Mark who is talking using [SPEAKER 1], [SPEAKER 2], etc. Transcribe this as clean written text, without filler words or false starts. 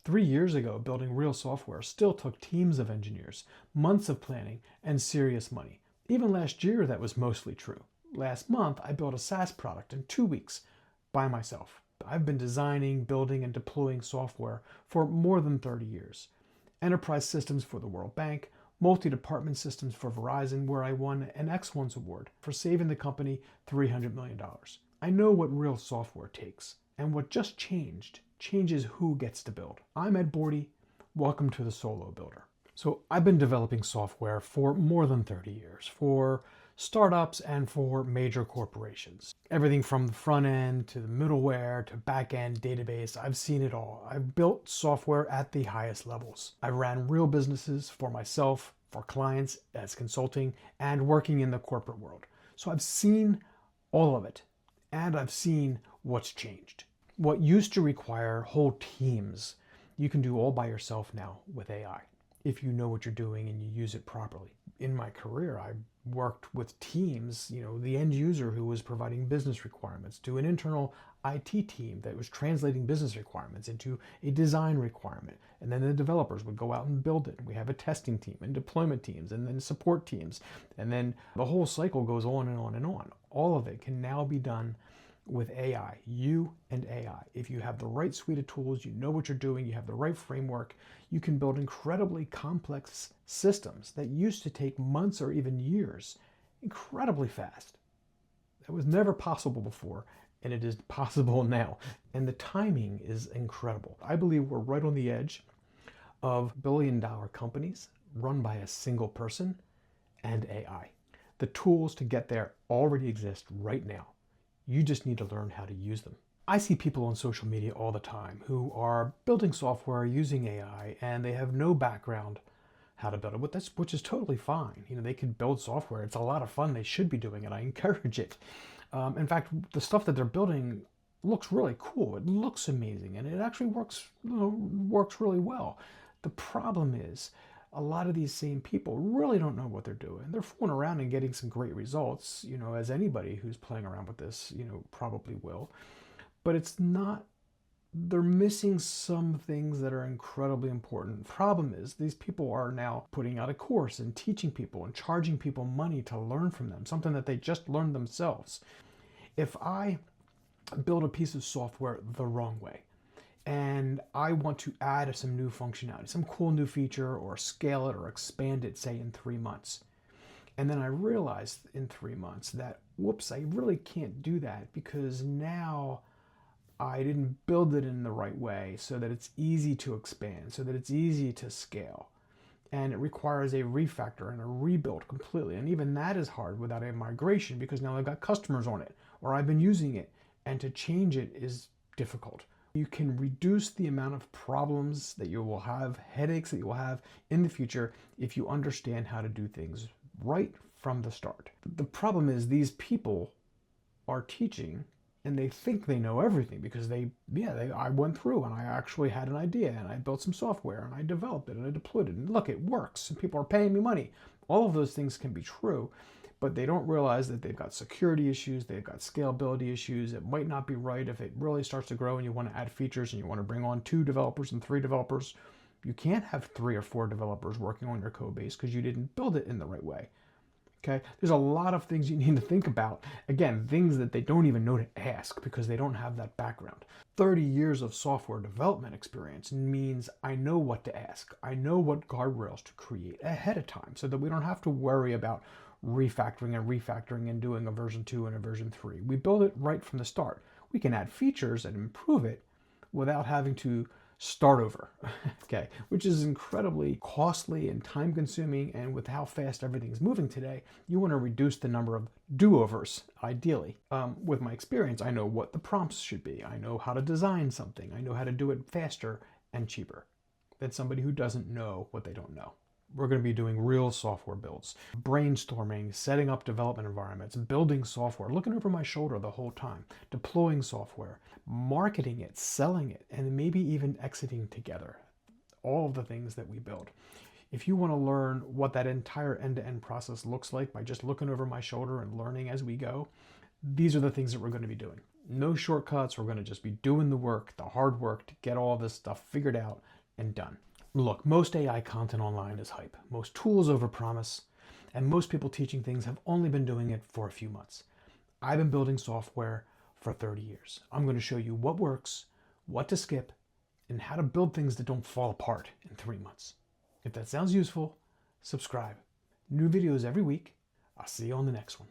[SPEAKER 1] 3 years ago, building real software still took teams of engineers, months of planning, and serious money. Even last year, that was mostly true. Last month, I built a SaaS product in 2 weeks by myself. I've been designing, building, and deploying software for more than 30 years. Enterprise systems for the World Bank, multi-department systems for Verizon, where I won an Excellence Award for saving the company $300 million. I know what real software takes, and what just changes who gets to build. I'm Ed Bordi. Welcome to the Solo Builder. So I've been developing software for more than 30 years, for startups and for major corporations. Everything from the front end to the middleware to back end database, I've seen it all. I've built software at the highest levels. I ran real businesses for myself, for clients, as consulting, and working in the corporate world. So I've seen all of it, and I've seen what's changed. What used to require whole teams, you can do all by yourself now with AI, if you know what you're doing and you use it properly. In my career, I worked with teams, the end user who was providing business requirements to an internal IT team that was translating business requirements into a design requirement. And then the developers would go out and build it. We have a testing team and deployment teams and then support teams. And then the whole cycle goes on and on and on. All of it can now be done with AI, you and AI. If you have the right suite of tools, you know what you're doing, you have the right framework, you can build incredibly complex systems that used to take months or even years incredibly fast. That was never possible before, and it is possible now. And the timing is incredible. I believe we're right on the edge of billion-dollar companies run by a single person and AI. The tools to get there already exist right now. You just need to learn how to use them. I see people on social media all the time who are building software using AI and they have no background how to build it, which is totally fine. They can build software. It's a lot of fun. They should be doing it. I encourage it. In fact, the stuff that they're building looks really cool. It looks amazing and it actually works really well. The problem is, a lot of these same people really don't know what they're doing. They're fooling around and getting some great results, as anybody who's playing around with this, probably will. But it's not, they're missing some things that are incredibly important. The problem is these people are now putting out a course and teaching people and charging people money to learn from them, something that they just learned themselves. If I build a piece of software the wrong way, and I want to add some new functionality, some cool new feature, or scale it or expand it, say in 3 months. And then I realized in 3 months that, whoops, I really can't do that because now I didn't build it in the right way so that it's easy to expand, so that it's easy to scale. And it requires a refactor and a rebuild completely. And even that is hard without a migration because now I've got customers on it or I've been using it. And to change it is difficult. You can reduce the amount of problems that you will have, headaches that you will have in the future if you understand how to do things right from the start. The problem is these people are teaching and they think they know everything because I went through and I actually had an idea and I built some software and I developed it and I deployed it and look, it works and people are paying me money. All of those things can be true, but they don't realize that they've got security issues, they've got scalability issues. It might not be right if it really starts to grow and you want to add features and you want to bring on 2 developers and 3 developers. You can't have 3 or 4 developers working on your code base because you didn't build it in the right way. Okay, there's a lot of things you need to think about. Again, things that they don't even know to ask because they don't have that background. 30 years of software development experience means I know what to ask. I know what guardrails to create ahead of time so that we don't have to worry about refactoring and doing a version 2 and a version 3. We build it right from the start. We can add features and improve it without having to start over, okay, which is incredibly costly and time consuming. And with how fast everything's moving today, you want to reduce the number of do-overs, ideally. With my experience, I know what the prompts should be. I know how to design something. I know how to do it faster and cheaper than somebody who doesn't know what they don't know. We're going to be doing real software builds, brainstorming, setting up development environments, building software, looking over my shoulder the whole time, deploying software, marketing it, selling it, and maybe even exiting together. All of the things that we build. If you want to learn what that entire end-to-end process looks like by just looking over my shoulder and learning as we go, these are the things that we're going to be doing. No shortcuts. We're going to just be doing the work, the hard work to get all this stuff figured out, and done. Look, most AI content online is hype. Most tools overpromise, and most people teaching things have only been doing it for a few months. I've been building software for 30 years. I'm going to show you what works, what to skip, and how to build things that don't fall apart in 3 months. If that sounds useful, subscribe. New videos every week. I'll see you on the next one.